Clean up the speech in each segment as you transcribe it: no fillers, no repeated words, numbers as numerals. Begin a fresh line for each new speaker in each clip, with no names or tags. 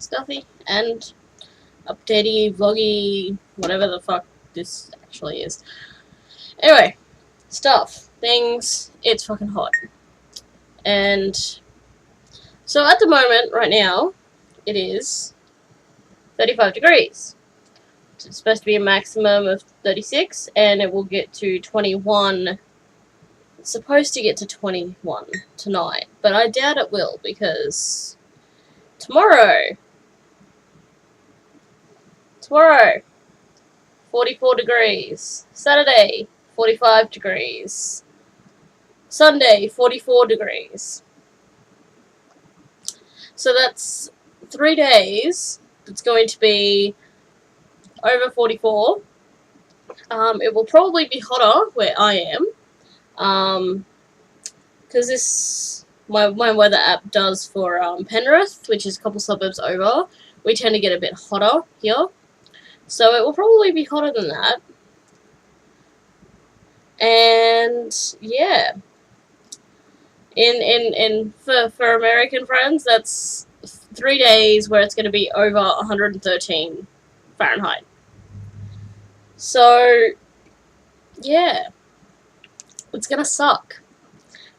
stuffy and updatey, vloggy, whatever the fuck this actually is. Anyway, stuff, things, it's fucking hot. And so at the moment, right now, it is 35 degrees. It's supposed to be a maximum of 36, and it will get to 21. It's supposed to get to 21 tonight, but I doubt it will, because tomorrow, 44 degrees. Saturday, 45 degrees. Sunday, 44 degrees. So that's 3 days. It's going to be over 44. It will probably be hotter where I am. Because this, my weather app does for Penrith, which is a couple suburbs over. We tend to get a bit hotter here. So it will probably be hotter than that. And yeah. For American friends, that's 3 days where it's going to be over 113 Fahrenheit. So yeah, it's going to suck.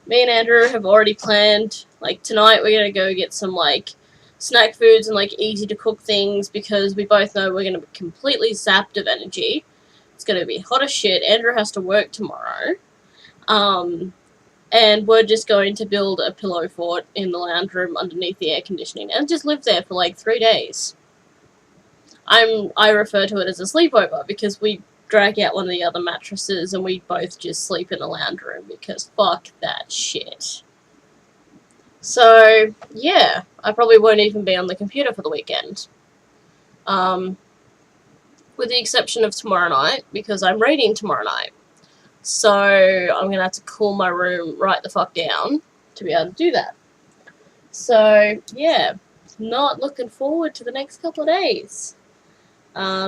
Me and Andrew have already planned, like, tonight we're going to go get some, like, snack foods and, like, easy to cook things, because we both know we're going to be completely zapped of energy. It's going to be hot as shit. Andrew has to work tomorrow. And we're just going to build a pillow fort in the lounge room underneath the air conditioning and just live there for, like, 3 days. I refer to it as a sleepover, because we drag out one of the other mattresses and we both just sleep in the lounge room, because fuck that shit. So, yeah, I probably won't even be on the computer for the weekend. With the exception of tomorrow night, because I'm reading tomorrow night. So, I'm going to have to cool my room right the fuck down to be able to do that. So, yeah, not looking forward to the next couple of days.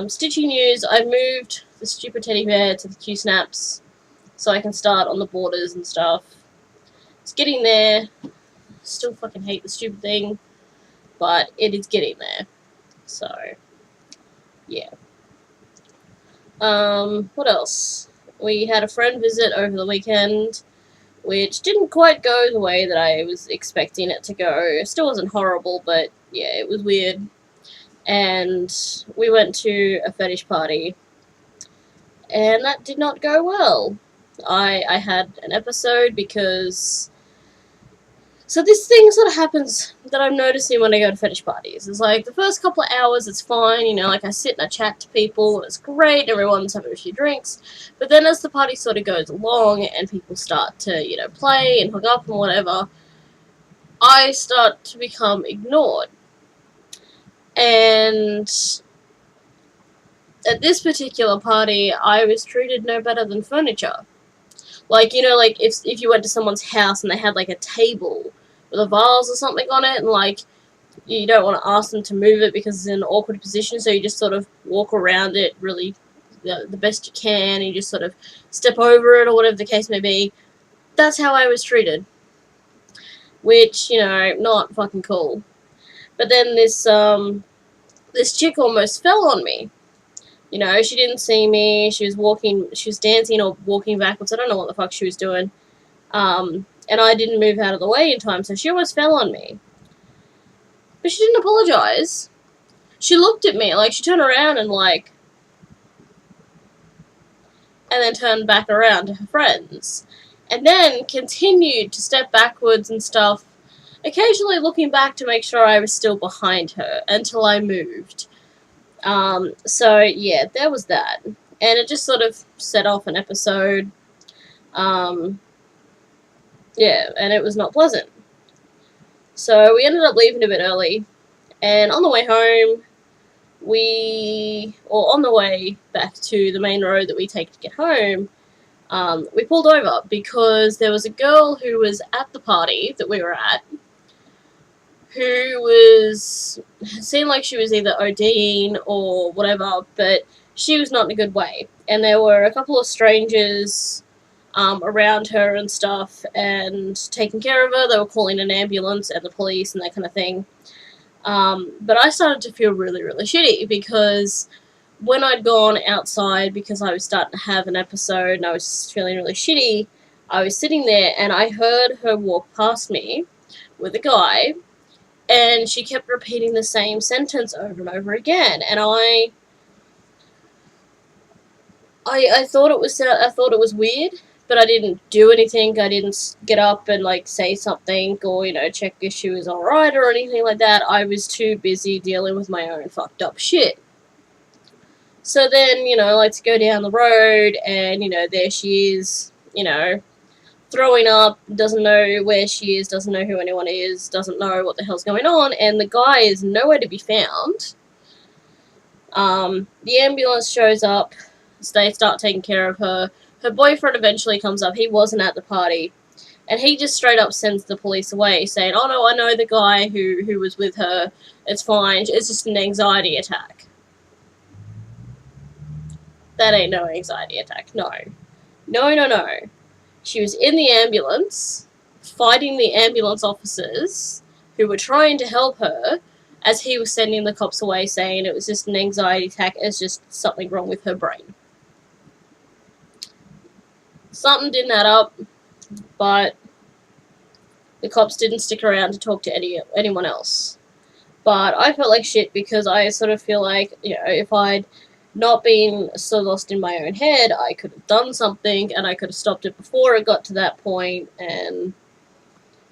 Stitching news, I moved the stupid teddy bear to the Q-Snaps so I can start on the borders and stuff. It's getting there. Still fucking hate the stupid thing, but it is getting there. So, yeah. What else? We had a friend visit over the weekend, which didn't quite go the way that I was expecting it to go. It still wasn't horrible, but yeah, it was weird. And we went to a fetish party, and that did not go well. I had an episode because... So this thing sort of happens that I'm noticing when I go to fetish parties. It's like, the first couple of hours, it's fine, you know, like I sit and I chat to people, and it's great, everyone's having a few drinks. But then as the party sort of goes along, and people start to, you know, play and hook up and whatever, I start to become ignored. And at this particular party, I was treated no better than furniture. Like, you know, like, if you went to someone's house and they had, like, a table with a vase or something on it, and, like, you don't want to ask them to move it because it's in an awkward position, so you just sort of walk around it really the best you can, and you just sort of step over it, or whatever the case may be. That's how I was treated. Which, you know, not fucking cool. But then this chick almost fell on me. You know, she didn't see me, she was dancing or walking backwards, I don't know what the fuck she was doing. And I didn't move out of the way in time, so she almost fell on me. But she didn't apologize. She looked at me, like, she turned around and, like... And then turned back around to her friends. And then continued to step backwards and stuff, occasionally looking back to make sure I was still behind her, until I moved. So, yeah, there was that. And it just sort of set off an episode. Yeah, and it was not pleasant. So we ended up leaving a bit early, and on the way home, on the way back to the main road that we take to get home, we pulled over because there was a girl who was at the party that we were at, who seemed like she was either ODing or whatever, but she was not in a good way. And there were a couple of strangers around her and stuff, and taking care of her. They were calling an ambulance and the police and that kind of thing. But I started to feel really, really shitty because when I'd gone outside because I was starting to have an episode and I was just feeling really shitty, I was sitting there and I heard her walk past me with a guy, and she kept repeating the same sentence over and over again, and I thought it was weird, but I didn't do anything. I didn't get up and like say something or check if she was all right or anything like that. I was too busy dealing with my own fucked up shit. So then let's go down the road, and there she is, throwing up, doesn't know where she is, doesn't know who anyone is, doesn't know what the hell's going on, and the guy is nowhere to be found. The ambulance shows up. They start taking care of her. Her boyfriend eventually comes up. He wasn't at the party. And he just straight up sends the police away, saying, "Oh no, I know the guy who was with her. It's fine. It's just an anxiety attack." That ain't no anxiety attack. No. No, no, no. She was in the ambulance, fighting the ambulance officers who were trying to help her, as he was sending the cops away, saying it was just an anxiety attack, it's just something wrong with her brain. Something didn't add up, but the cops didn't stick around to talk to anyone else. But I felt like shit because I sort of feel like, if I'd not been so lost in my own head, I could have done something and I could have stopped it before it got to that point, and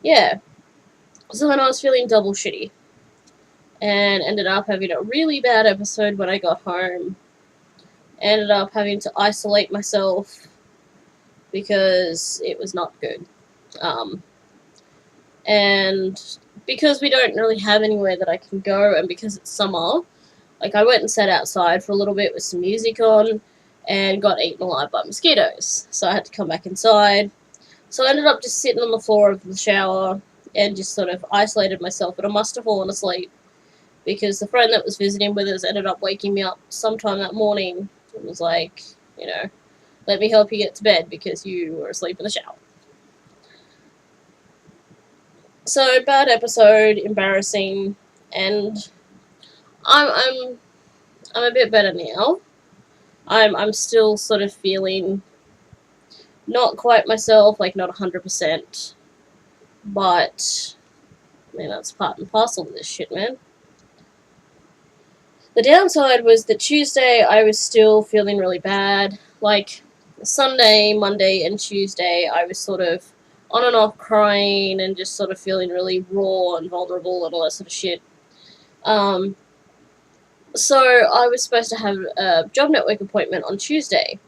yeah. So then I was feeling double shitty and ended up having a really bad episode when I got home. Ended up having to isolate myself because it was not good. And because we don't really have anywhere that I can go, and because it's summer, like I went and sat outside for a little bit with some music on and got eaten alive by mosquitoes. So I had to come back inside. So I ended up just sitting on the floor of the shower and just sort of isolated myself, but I must have fallen asleep because the friend that was visiting with us ended up waking me up sometime that morning and was like, let me help you get to bed because you were asleep in the shower. So, bad episode, embarrassing, and I'm a bit better now. I'm still sort of feeling not quite myself, like not 100%, but that's part and parcel of this shit, man. The downside was that Tuesday I was still feeling really bad. Like Sunday, Monday, and Tuesday I was sort of on and off crying and just sort of feeling really raw and vulnerable and all that sort of shit. So I was supposed to have a job network appointment on Tuesday.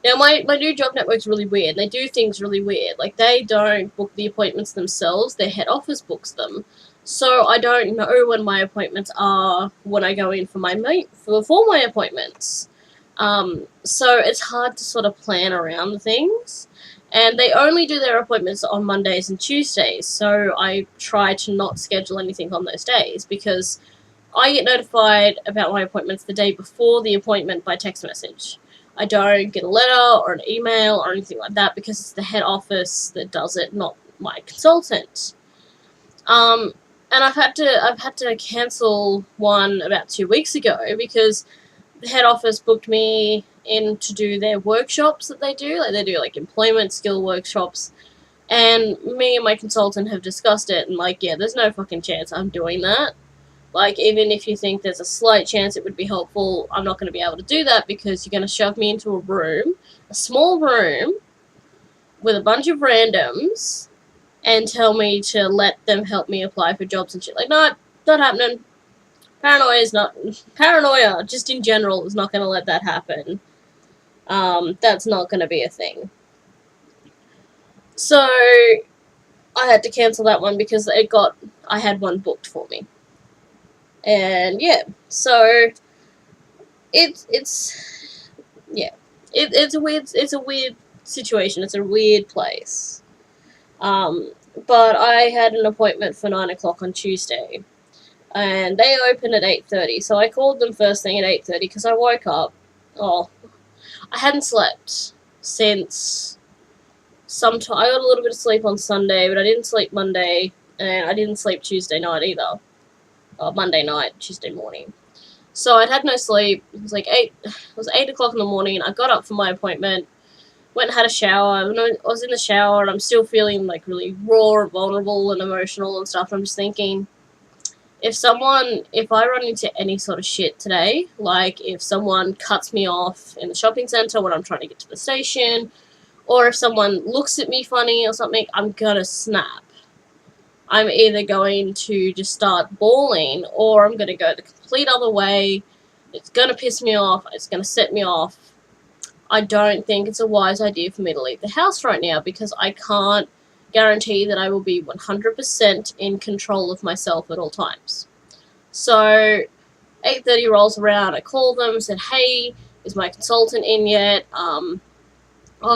Now my new job network's really weird. They do things really weird. Like they don't book the appointments themselves. Their head office books them. So I don't know when my appointments are when I go in for my appointments. So it's hard to sort of plan around things. And they only do their appointments on Mondays and Tuesdays, so I try to not schedule anything on those days because I get notified about my appointments the day before the appointment by text message. I don't get a letter or an email or anything like that because it's the head office that does it, not my consultant. And I've had to cancel one about 2 weeks ago because the head office booked me in to do their workshops that they do. Like they do like employment skill workshops, and me and my consultant have discussed it, and there's no fucking chance I'm doing that. Like, even if you think there's a slight chance it would be helpful, I'm not going to be able to do that because you're going to shove me into a small room, with a bunch of randoms, and tell me to let them help me apply for jobs and shit. Like, no, not happening. Paranoia, just in general, is not going to let that happen. That's not going to be a thing. So, I had to cancel that one because I had one booked for me. And yeah, so it's a weird situation. It's a weird place. But I had an appointment for 9 o'clock on Tuesday, and they open at 8:30. So I called them first thing at 8:30 because I woke up. I hadn't slept since sometime. I got a little bit of sleep on Sunday, but I didn't sleep Monday, and I didn't sleep Tuesday night either. Monday night, Tuesday morning. So I'd had no sleep. It was like 8 o'clock in the morning. I got up for my appointment, went and had a shower. And I was in the shower and I'm still feeling like really raw and vulnerable and emotional and stuff. I'm just thinking, if I run into any sort of shit today, like if someone cuts me off in the shopping centre when I'm trying to get to the station, or if someone looks at me funny or something, I'm gonna snap. I'm either going to just start bawling or I'm gonna go the complete other way. It's gonna piss me off. It's gonna set me off. I don't think it's a wise idea for me to leave the house right now because I can't guarantee that I will be 100% in control of myself at all times. So 8:30 rolls around, I call them, said, hey, is my consultant in yet? Oh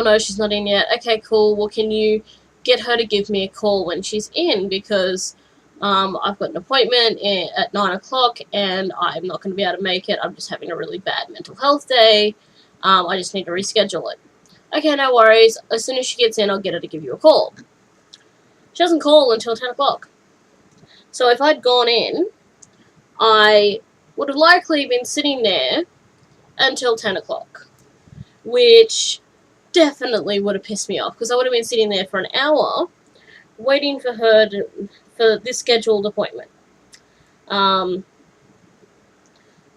no, she's not in yet. Okay, cool. Well, can you get her to give me a call when she's in because I've got an appointment at 9 o'clock and I'm not going to be able to make it. I'm just having a really bad mental health day. I just need to reschedule it. Okay, no worries. As soon as she gets in, I'll get her to give you a call. She doesn't call until 10 o'clock. So if I'd gone in, I would have likely been sitting there until 10 o'clock, which definitely would have pissed me off because I would have been sitting there for an hour waiting for her for this scheduled appointment.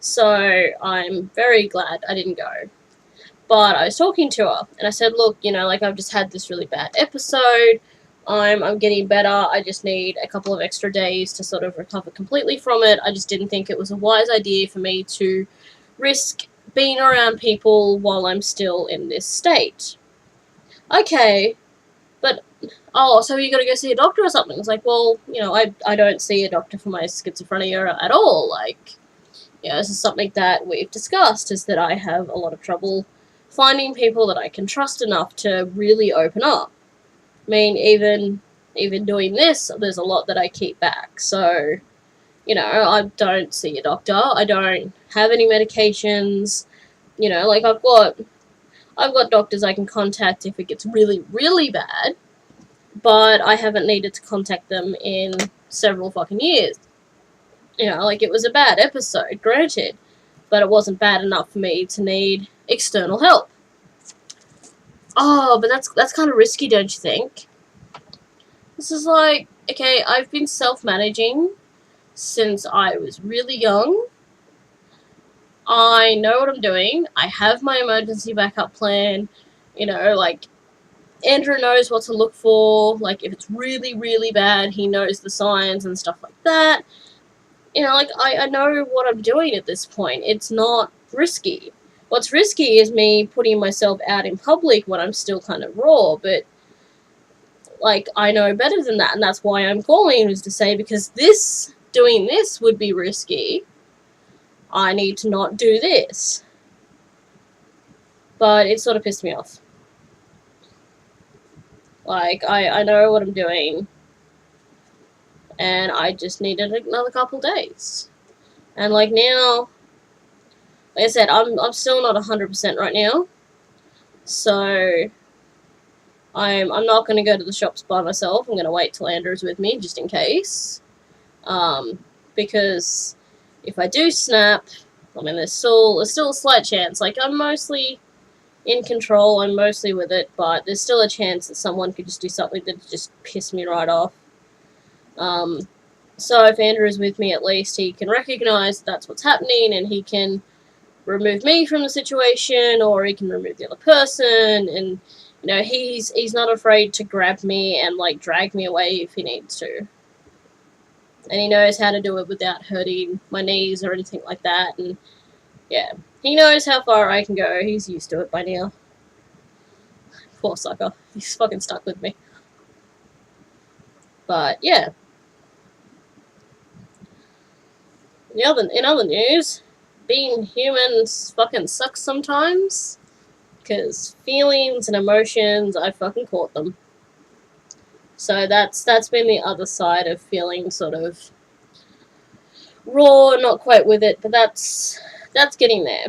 So I'm very glad I didn't go. But I was talking to her and I said, look, like I've just had this really bad episode. I'm getting better. I just need a couple of extra days to sort of recover completely from it. I just didn't think it was a wise idea for me to risk being around people while I'm still in this state. Okay, but, so you gotta go see a doctor or something? It's like, well, I don't see a doctor for my schizophrenia at all. Like, this is something that we've discussed, is that I have a lot of trouble finding people that I can trust enough to really open up. I mean, even doing this, there's a lot that I keep back. So, I don't see a doctor. I don't have any medications. Like I've got doctors I can contact if it gets really, really bad, but I haven't needed to contact them in several fucking years. Like it was a bad episode, granted, but it wasn't bad enough for me to need external help. Oh, but that's kind of risky, don't you think? This is like, okay, I've been self-managing since I was really young. I know what I'm doing. I have my emergency backup plan. Like, Andrew knows what to look for. Like, if it's really, really bad, he knows the signs and stuff like that. Like, I know what I'm doing at this point. It's not risky. What's risky is me putting myself out in public when I'm still kind of raw, but, like, I know better than that, and that's why I'm calling, is to say, because doing this would be risky, I need to not do this. But it sort of pissed me off. Like, I know what I'm doing, and I just needed another couple days. And, like, now, like I said, I'm still not 100% right now, so I'm not going to go to the shops by myself. I'm going to wait till Andrew's with me, just in case. Because if I do snap, I mean, there's still a slight chance. Like, I'm mostly in control, I'm mostly with it, but there's still a chance that someone could just do something that just piss me right off. So if Andrew is with me, at least he can recognize that's what's happening, and he can remove me from the situation, or he can remove the other person, and he's not afraid to grab me and like drag me away if he needs to. And he knows how to do it without hurting my knees or anything like that, and yeah, he knows how far I can go. He's used to it by now. Poor sucker. He's fucking stuck with me. But yeah. In other news, being human fucking sucks sometimes, because feelings and emotions, I fucking caught them. So that's been the other side of feeling sort of raw, not quite with it, but that's getting there.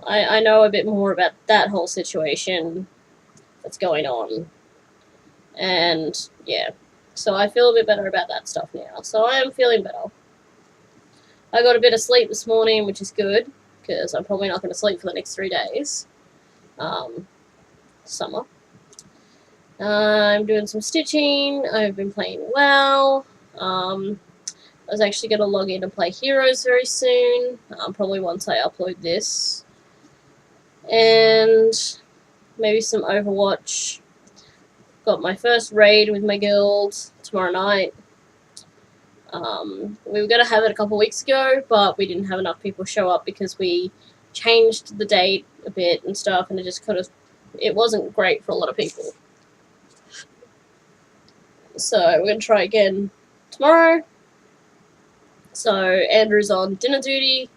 I know a bit more about that whole situation that's going on. And yeah, so I feel a bit better about that stuff now. So I am feeling better. I got a bit of sleep this morning, which is good, because I'm probably not going to sleep for the next 3 days. Summer. I'm doing some stitching. I've been playing WoW. I was actually going to log in and play Heroes very soon, probably once I upload this. And maybe some Overwatch. Got my first raid with my guild tomorrow night. We were going to have it a couple weeks ago, but we didn't have enough people show up because we changed the date a bit and stuff, and it wasn't great for a lot of people. So we're going to try again tomorrow. So Andrew's on dinner duty,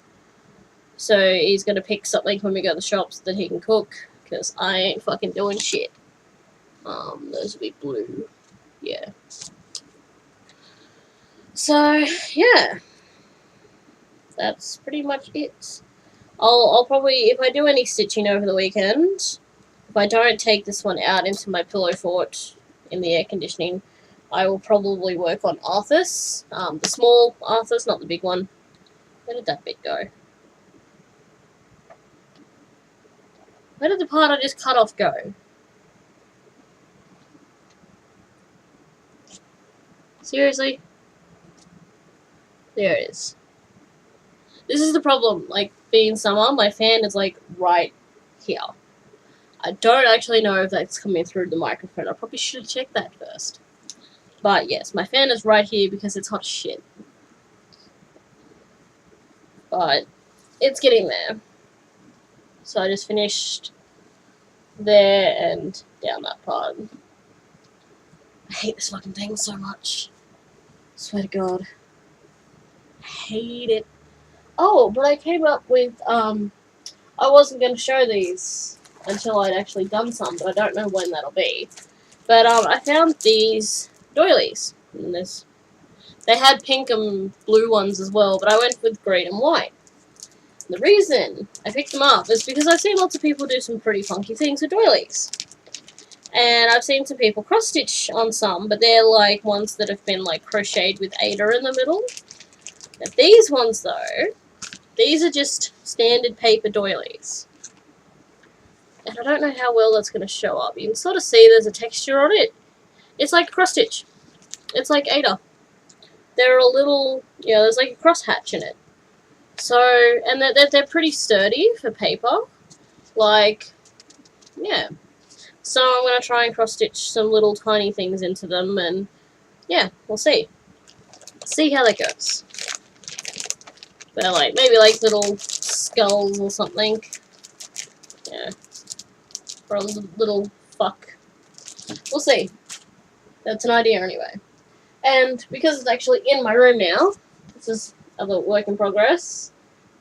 so he's going to pick something when we go to the shops that he can cook, because I ain't fucking doing shit. Those will be blue. Yeah. So, yeah. That's pretty much it. I'll probably, if I do any stitching over the weekend, if I don't take this one out into my pillow fort in the air conditioning, I will probably work on Arthas. The small Arthas, not the big one. Where did that bit go? Where did the part I just cut off go? Seriously? There it is. This is the problem, like, being summer, my fan is, like, right here. I don't actually know if that's coming through the microphone. I probably should have checked that first. But, yes, my fan is right here because it's hot shit. But it's getting there. So I just finished there and down that part. I hate this fucking thing so much. Swear to God. I hate it. Oh, but I came up with, I wasn't going to show these until I'd actually done some, but I don't know when that'll be. But, I found these doilies. And they had pink and blue ones as well, but I went with green and white. And the reason I picked them up is because I've seen lots of people do some pretty funky things with doilies. And I've seen some people cross-stitch on some, but they're like ones that have been like crocheted with Ada in the middle. Now these ones though, these are just standard paper doilies. And I don't know how well that's going to show up. You can sort of see there's a texture on it. It's like cross-stitch. It's like Ada. They're a little, yeah, there's like a cross-hatch in it. So, and they're pretty sturdy for paper. Like, yeah. So I'm going to try and cross-stitch some little tiny things into them, and yeah, we'll see. See how that goes. But like, maybe like little skulls or something. Yeah. Or a little fuck. We'll see. That's an idea anyway. And because it's actually in my room now, this is a work in progress.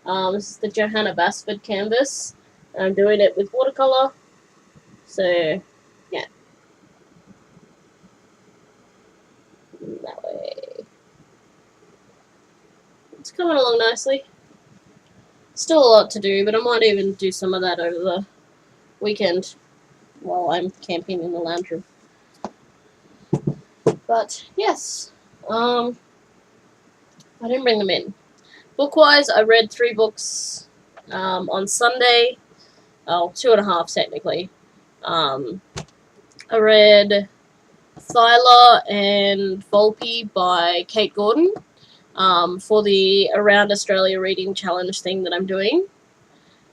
This is the Johanna Basford canvas. I'm doing it with watercolour. So, yeah. That way. It's coming along nicely. Still a lot to do, but I might even do some of that over the weekend while I'm camping in the lounge room. But, yes. I didn't bring them in. Book-wise, I read 3 books on Sunday. Oh, 2.5 technically. I read Thyla and Volpe by Kate Gordon for the Around Australia Reading Challenge thing that I'm doing.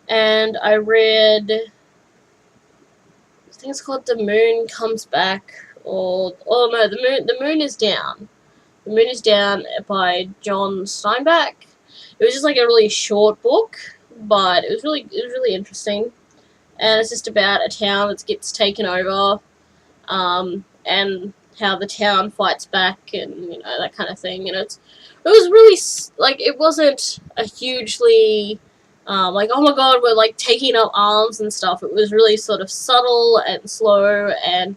And I read, I think it's called The Moon Comes Back, or, oh no, The Moon is Down. The Moon is Down by John Steinbeck. It was just like a really short book, but it was really interesting. And it's just about a town that gets taken over, and how the town fights back, and you know, that kind of thing. And it was really like, it wasn't a hugely like, oh my god, we're like taking up arms and stuff. It was really sort of subtle and slow and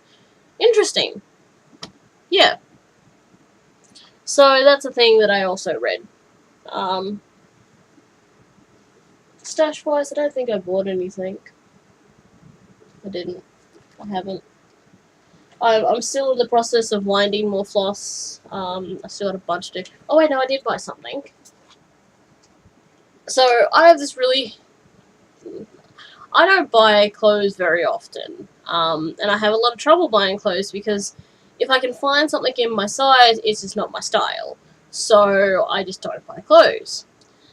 interesting. Yeah. So that's a thing that I also read. Stash-wise, I don't think I bought anything. I didn't. I haven't. I'm still in the process of winding more floss. I still got a bunch to do. Oh wait, no, I did buy something. So I have this really... I don't buy clothes very often, and I have a lot of trouble buying clothes because if I can find something in my size, it's just not my style. So I just don't buy clothes.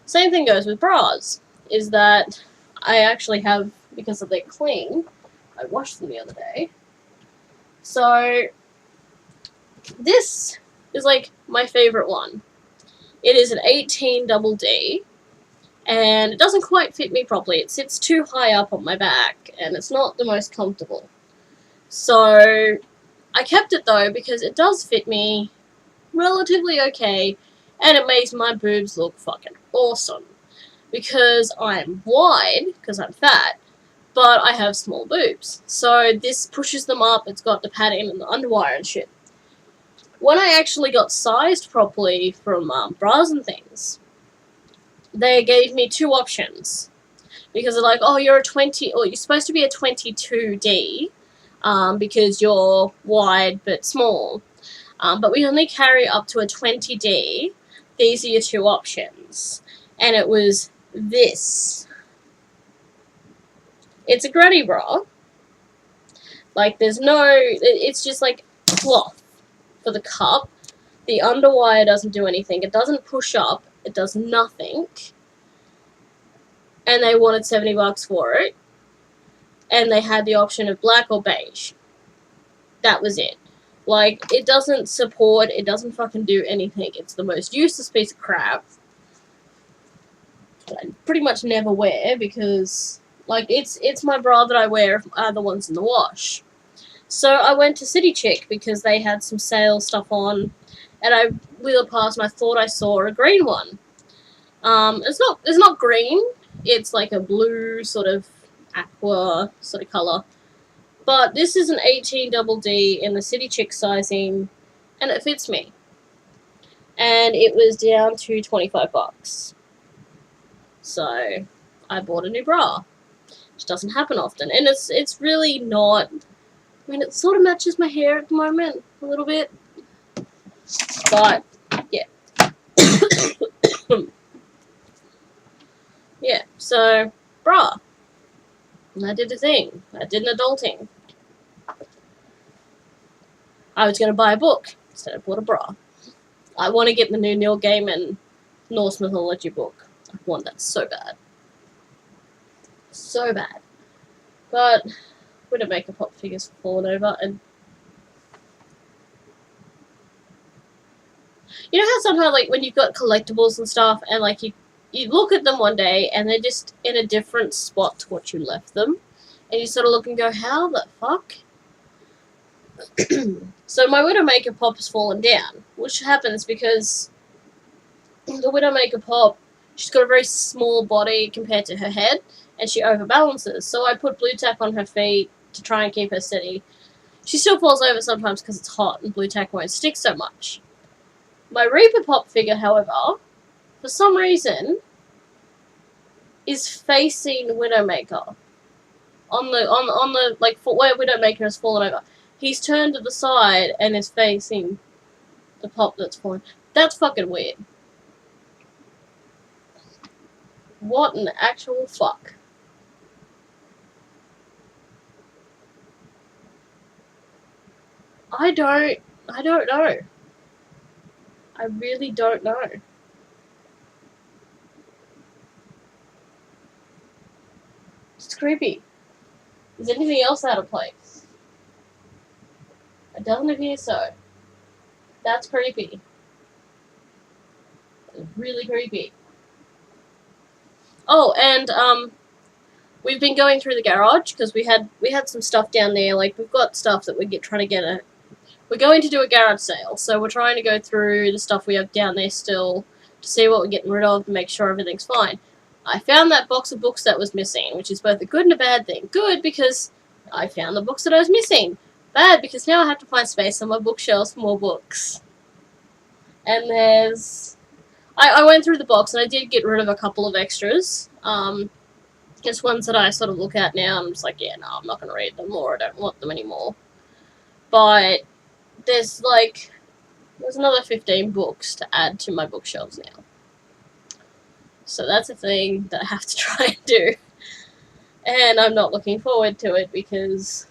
Same thing goes with bras, is that I actually have, because of their cling, I washed them the other day. So this is like my favorite one. It is an 18 double D, and it doesn't quite fit me properly. It sits too high up on my back, and it's not the most comfortable. So I kept it though because it does fit me relatively okay, and it makes my boobs look fucking awesome. Because I'm wide, because I'm fat, but I have small boobs. So this pushes them up, it's got the padding and the underwire and shit. When I actually got sized properly from bras and things, they gave me two options. Because they're like, oh, you're a 20, or you're supposed to be a 22D, because you're wide but small. But we only carry up to a 20D. These are your two options. And it was this. It's a granny bra. Like, there's no... It's just, like, cloth for the cup. The underwire doesn't do anything. It doesn't push up. It does nothing. And they wanted $70 for it. And they had the option of black or beige. That was it. Like, it doesn't support, it doesn't fucking do anything. It's the most useless piece of crap that I pretty much never wear because, like, it's my bra that I wear if other ones in the wash. So I went to City Chick because they had some sale stuff on, and I wheeled past and I thought I saw a green one. It's not green. It's like a blue sort of aqua sort of color. But this is an 18 double D in the City Chick sizing, and it fits me. And it was down to $25. So I bought a new bra, which doesn't happen often, and it's really not. I mean, it sort of matches my hair at the moment a little bit, but yeah, yeah. So bra, and I did a thing. I did an adulting. I was going to buy a book instead of bought a bra. I want to get the new Neil Gaiman Norse mythology book. I want that so bad. So bad. But Widowmaker pop figures have fallen over, and you know how sometimes, like, when you've got collectibles and stuff, and like you look at them one day and they're just in a different spot to what you left them, and you sort of look and go, how the fuck? So my Widowmaker pop has fallen down, which happens because the Widowmaker pop, she's got a very small body compared to her head, and she overbalances. So I put blue tack on her feet to try and keep her steady. She still falls over sometimes because it's hot and blue tack won't stick so much. My Reaper pop figure, however, for some reason, is facing Widowmaker. On the like, where Widowmaker has fallen over. He's turned to the side and is facing the pop that's fallen. That's fucking weird. What an actual fuck. I don't know. I really don't know. It's creepy. Is anything else out of place? It doesn't appear so. That's creepy. It's really creepy. Oh, and we've been going through the garage because we had some stuff down there. Like, we've got stuff that we're trying to get we're going to do a garage sale, so we're trying to go through the stuff we have down there still to see what we're getting rid of and make sure everything's fine. I found that box of books that was missing, which is both a good and a bad thing. Good, because I found the books that I was missing. Bad, because now I have to find space on my bookshelves for more books. And there's... I went through the box, and I did get rid of a couple of extras. Just ones that I sort of look at now, and I'm just like, yeah, no, I'm not going to read them, or I don't want them anymore. But there's another 15 books to add to my bookshelves now. So that's a thing that I have to try and do. And I'm not looking forward to it because,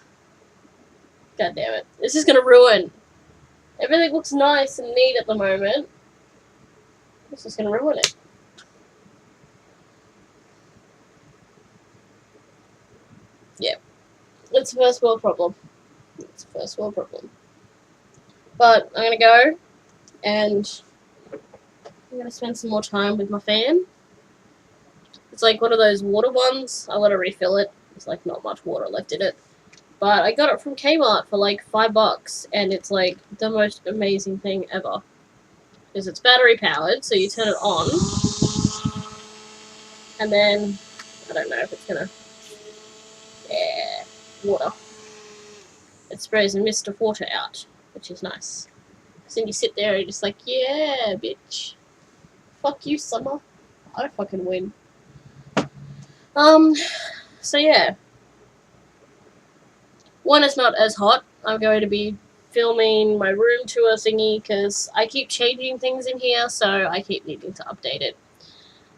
god damn it, this is gonna ruin. Everything looks nice and neat at the moment. This is gonna ruin it. Yep. It's a first world problem. It's a first world problem. But I'm gonna go and I'm gonna spend some more time with my fan. It's like one of those water ones. I gotta refill it. There's like not much water left in it. But I got it from Kmart for like $5 and it's like the most amazing thing ever. Because it's battery powered, so you turn it on and then I don't know if it's gonna water. It sprays a mist of water out, which is nice. So then you sit there and you're just like, yeah, bitch. Fuck you, summer. I fucking win. So yeah. When it's not as hot, I'm going to be filming my room tour thingy because I keep changing things in here, so I keep needing to update it.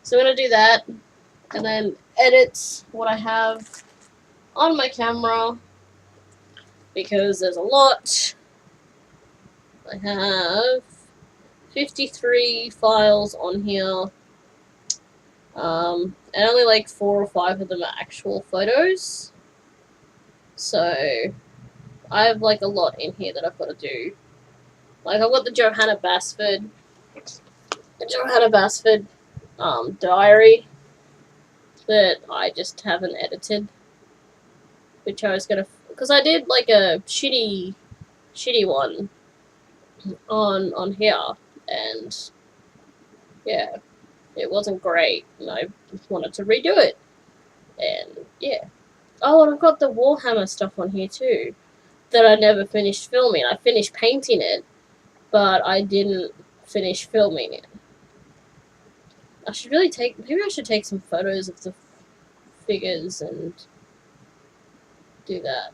So I'm going to do that and then edit what I have on my camera because there's a lot. I have 53 files on here, and only like 4 or 5 of them are actual photos. So I have like a lot in here that I've got to do. Like I've got the Johanna Basford diary that I just haven't edited, which I was gonna, because I did like a shitty one on here, and yeah, it wasn't great, and I wanted to redo it, and yeah. Oh, and I've got the Warhammer stuff on here too, that I never finished filming. I finished painting it, but I didn't finish filming it. I should really maybe I should take some photos of the figures and do that.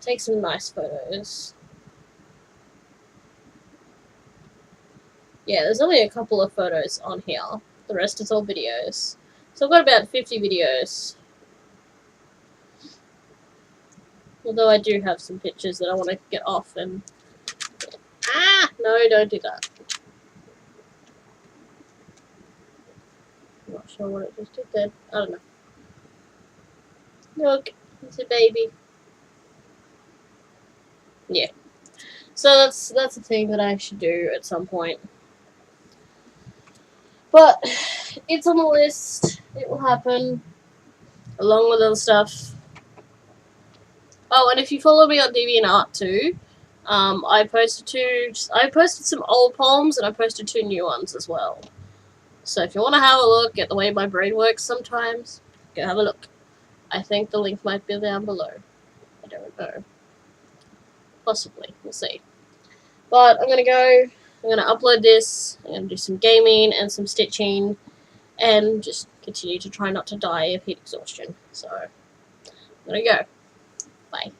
Take some nice photos. Yeah, there's only a couple of photos on here. The rest is all videos. So I've got about 50 videos. Although I do have some pictures that I want to get off and... Ah! No, don't do that. I'm not sure what it just did there. I don't know. Look, it's a baby. Yeah. So that's a thing that I should do at some point. But it's on the list. It will happen. Along with other stuff. Oh, and if you follow me on DeviantArt too, I posted some old poems and I posted 2 new ones as well. So if you want to have a look at the way my brain works sometimes, go have a look. I think the link might be down below. I don't know. Possibly. We'll see. But I'm going to go. I'm going to upload this. I'm going to do some gaming and some stitching. And just continue to try not to die of heat exhaustion. So, I'm going to go. Bye.